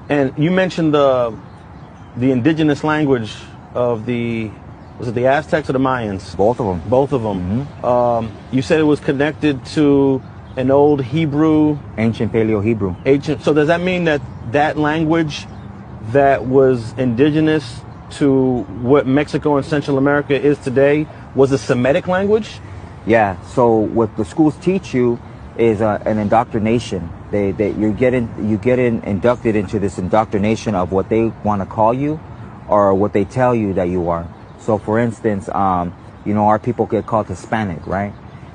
And you mentioned the indigenous language of was it the Aztecs or the Mayans? Both of them. Both of them. You said it was connected to an old Hebrew. Ancient Paleo-Hebrew. Ancient. So does that mean that that language that was indigenous to what Mexico and Central America is today was a Semitic language? Yeah. So what the schools teach you is an indoctrination. You get inducted into this indoctrination of what they want to call you, or what they tell you that you are. So, for instance, our people get called Hispanic, right?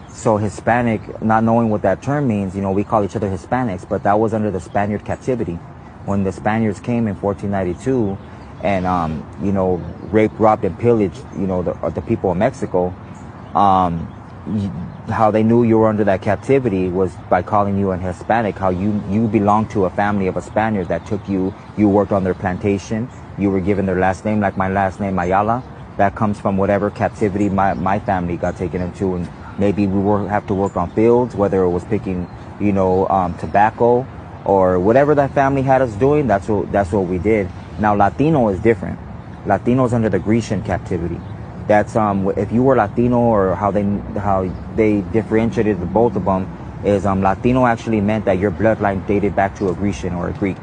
So Hispanic, not knowing what that term means, we call each other Hispanics, but that was under the Spaniard captivity. When the Spaniards came in 1492 and, raped, robbed, and pillaged, the people of Mexico, how they knew you were under that captivity was by calling you an Hispanic, how you belonged to a family of a Spaniard that took you worked on their plantation, you were given their last name, like my last name, Ayala. That comes from whatever captivity my family got taken into, and maybe we have to work on fields, whether it was picking, tobacco or whatever that family had us doing. That's what we did. Now Latino is different. Latino is under the Grecian captivity. That's if you were Latino, or how they differentiated the both of them is Latino actually meant that your bloodline dated back to a Grecian or a Greek,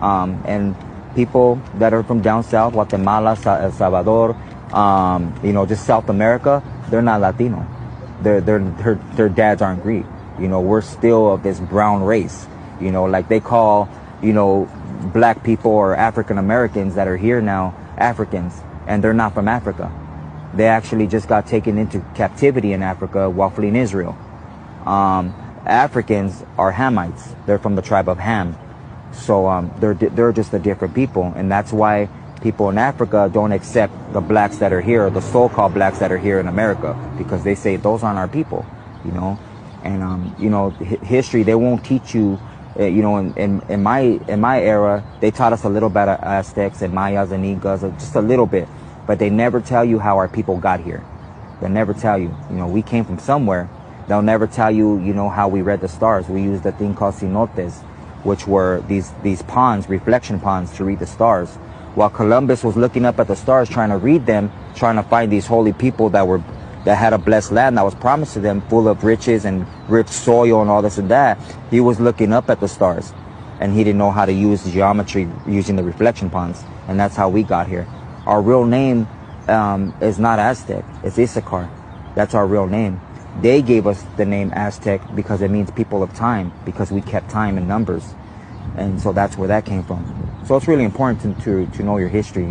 and people that are from down south, Guatemala, El Salvador, just South America, they're not Latino. Their dads aren't Greek. We're still of this brown race. Like they call, black people or African Americans that are here now Africans, and they're not from Africa. They actually just got taken into captivity in Africa while fleeing Israel. Africans are Hamites. They're from the tribe of Ham. So they're just a different people, and that's why people in Africa don't accept the blacks that are here, the so-called blacks that are here in America, because they say those aren't our people, And history, they won't teach you. In my era, they taught us a little bit of Aztecs and Mayas and Incas, just a little bit, but they never tell you how our people got here. They'll never tell you. We came from somewhere. They'll never tell you, how we read the stars. We used a thing called cenotes, which were these ponds, reflection ponds, to read the stars. While Columbus was looking up at the stars, trying to read them, trying to find these holy people that had a blessed land that was promised to them, full of riches and rich soil and all this and that, he was looking up at the stars, and he didn't know how to use geometry using the reflection ponds, and that's how we got here. Our real name is not Aztec, it's Issachar. That's our real name. They gave us the name Aztec because it means people of time, because we kept time and numbers. And so that's where that came from. So it's really important to know your history,